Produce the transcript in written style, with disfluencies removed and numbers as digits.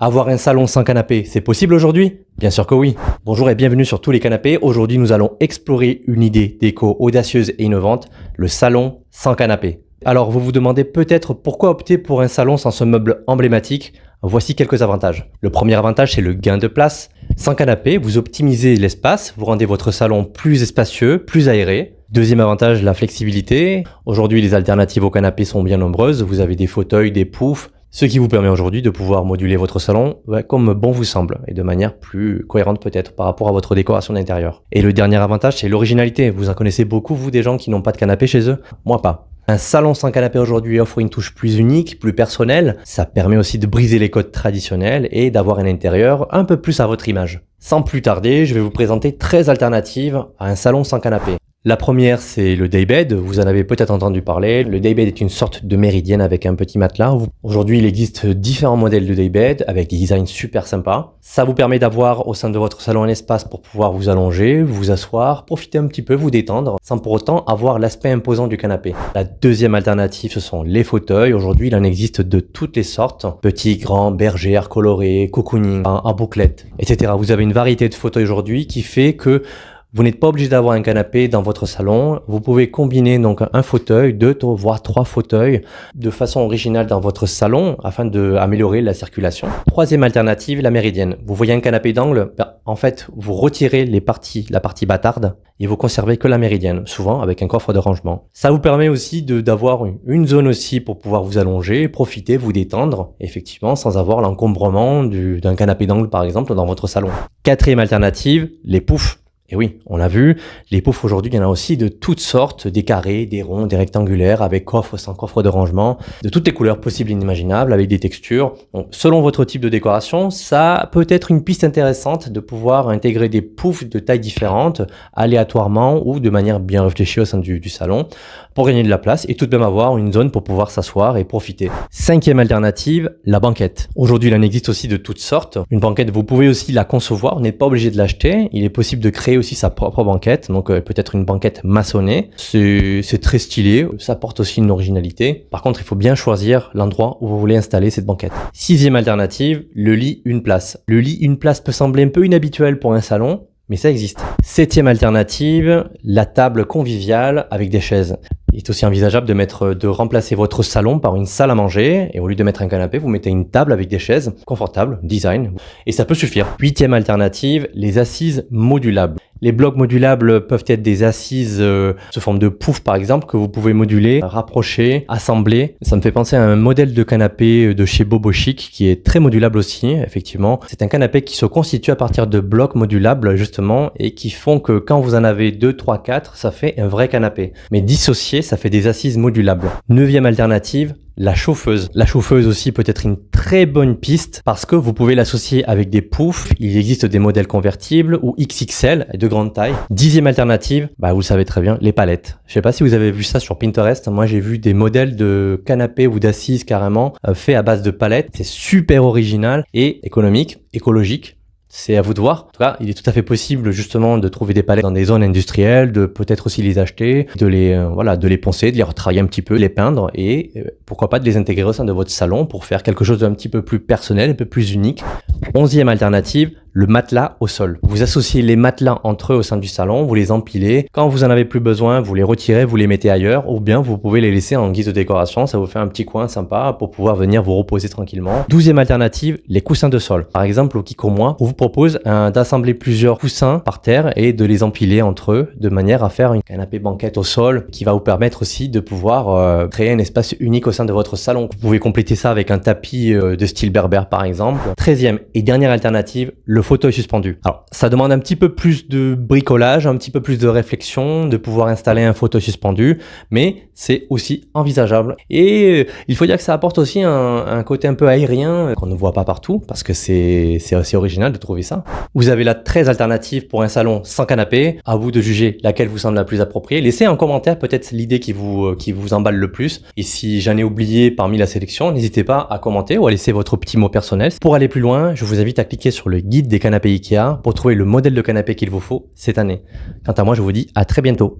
Avoir un salon sans canapé, c'est possible aujourd'hui? Bien sûr que oui. Bonjour et bienvenue sur Tous les canapés. Aujourd'hui, nous allons explorer une idée déco audacieuse et innovante, le salon sans canapé. Alors, vous vous demandez peut-être pourquoi opter pour un salon sans ce meuble emblématique? Voici quelques avantages. Le premier avantage, c'est le gain de place. Sans canapé, vous optimisez l'espace, vous rendez votre salon plus spacieux, plus aéré. Deuxième avantage, la flexibilité. Aujourd'hui, les alternatives au canapé sont bien nombreuses. Vous avez des fauteuils, des poufs, ce qui vous permet aujourd'hui de pouvoir moduler votre salon comme bon vous semble et de manière plus cohérente peut-être par rapport à votre décoration d'intérieur. Et le dernier avantage, c'est l'originalité. Vous en connaissez beaucoup, vous, des gens qui n'ont pas de canapé chez eux? Moi, pas. Un salon sans canapé aujourd'hui offre une touche plus unique, plus personnelle. Ça permet aussi de briser les codes traditionnels et d'avoir un intérieur un peu plus à votre image. Sans plus tarder, je vais vous présenter 13 alternatives à un salon sans canapé. La première, c'est le daybed. Vous en avez peut-être entendu parler. Le daybed est une sorte de méridienne avec un petit matelas. Aujourd'hui, il existe différents modèles de daybed avec des designs super sympas. Ça vous permet d'avoir au sein de votre salon un espace pour pouvoir vous allonger, vous asseoir, profiter un petit peu, vous détendre, sans pour autant avoir l'aspect imposant du canapé. La deuxième alternative, ce sont les fauteuils. Aujourd'hui, il en existe de toutes les sortes. Petits, grands, bergères, colorés, cocooning, à bouclettes, etc. Vous avez une variété de fauteuils aujourd'hui qui fait que vous n'êtes pas obligé d'avoir un canapé dans votre salon. Vous pouvez combiner donc un fauteuil, 2 voire 3 fauteuils de façon originale dans votre salon afin d'améliorer la circulation. Troisième alternative, la méridienne. Vous voyez un canapé d'angle? En fait, vous retirez la partie bâtarde et vous conservez que la méridienne, souvent avec un coffre de rangement. Ça vous permet aussi d'avoir une zone aussi pour pouvoir vous allonger, profiter, vous détendre, effectivement, sans avoir l'encombrement d'un canapé d'angle par exemple dans votre salon. Quatrième alternative, les poufs. Et oui, on l'a vu, les poufs aujourd'hui, il y en a aussi de toutes sortes, des carrés, des ronds, des rectangulaires, avec coffre, sans coffre de rangement, de toutes les couleurs possibles et inimaginables, avec des textures. Donc, selon votre type de décoration, ça peut être une piste intéressante de pouvoir intégrer des poufs de tailles différentes, aléatoirement ou de manière bien réfléchie au sein du salon, pour gagner de la place et tout de même avoir une zone pour pouvoir s'asseoir et profiter. Cinquième alternative, la banquette. Aujourd'hui, il en existe aussi de toutes sortes. Une banquette, vous pouvez aussi la concevoir, vous n'êtes pas obligé de l'acheter. Il est possible de créer aussi sa propre banquette, donc peut-être une banquette maçonnée. C'est très stylé, ça apporte aussi une originalité. Par contre, il faut bien choisir l'endroit où vous voulez installer cette banquette. Sixième alternative, le lit une place. Le lit une place peut sembler un peu inhabituel pour un salon, mais ça existe. Septième alternative, la table conviviale avec des chaises. Il est aussi envisageable de remplacer votre salon par une salle à manger et au lieu de mettre un canapé, vous mettez une table avec des chaises confortables, design, et ça peut suffire. Huitième alternative, les assises modulables. Les blocs modulables peuvent être des assises sous forme de pouf par exemple que vous pouvez moduler, rapprocher, assembler. Ça me fait penser à un modèle de canapé de chez Bobo Chic qui est très modulable aussi, effectivement. C'est un canapé qui se constitue à partir de blocs modulables justement et qui font que quand vous en avez 2, 3, 4, ça fait un vrai canapé. Mais dissocié, ça fait des assises modulables. Neuvième alternative, la chauffeuse. La chauffeuse aussi peut être une très bonne piste parce que vous pouvez l'associer avec des poufs. Il existe des modèles convertibles ou XXL de grande taille. Dixième alternative, vous le savez très bien, les palettes. Je sais pas si vous avez vu ça sur Pinterest. Moi, j'ai vu des modèles de canapés ou d'assises carrément faits à base de palettes. C'est super original et économique, écologique. C'est à vous de voir. En tout cas, il est tout à fait possible justement de trouver des palettes dans des zones industrielles, de peut-être aussi les acheter, de les poncer, de les retravailler un petit peu, les peindre et pourquoi pas de les intégrer au sein de votre salon pour faire quelque chose d'un petit peu plus personnel, un peu plus unique. Onzième alternative, le matelas au sol. Vous associez les matelas entre eux au sein du salon, vous les empilez. Quand vous en avez plus besoin, vous les retirez, vous les mettez ailleurs ou bien vous pouvez les laisser en guise de décoration. Ça vous fait un petit coin sympa pour pouvoir venir vous reposer tranquillement. Douzième alternative, les coussins de sol. Par exemple, au Kikomois, on vous propose d'assembler plusieurs coussins par terre et de les empiler entre eux de manière à faire une canapé banquette au sol qui va vous permettre aussi de pouvoir créer un espace unique au sein de votre salon. Vous pouvez compléter ça avec un tapis de style berbère par exemple. 13e et dernière alternative, le fauteuil suspendu. Alors, ça demande un petit peu plus de bricolage, un petit peu plus de réflexion, de pouvoir installer un fauteuil suspendu, mais c'est aussi envisageable. Et il faut dire que ça apporte aussi un côté un peu aérien qu'on ne voit pas partout, parce que c'est assez original de trouver ça. Vous avez là 13 alternatives pour un salon sans canapé. À vous de juger laquelle vous semble la plus appropriée. Laissez en commentaire peut-être l'idée qui vous emballe le plus. Et si j'en ai oublié parmi la sélection, n'hésitez pas à commenter ou à laisser votre petit mot personnel. Pour aller plus loin, je vous invite à cliquer sur le guide des canapés IKEA pour trouver le modèle de canapé qu'il vous faut cette année. Quant à moi, je vous dis à très bientôt.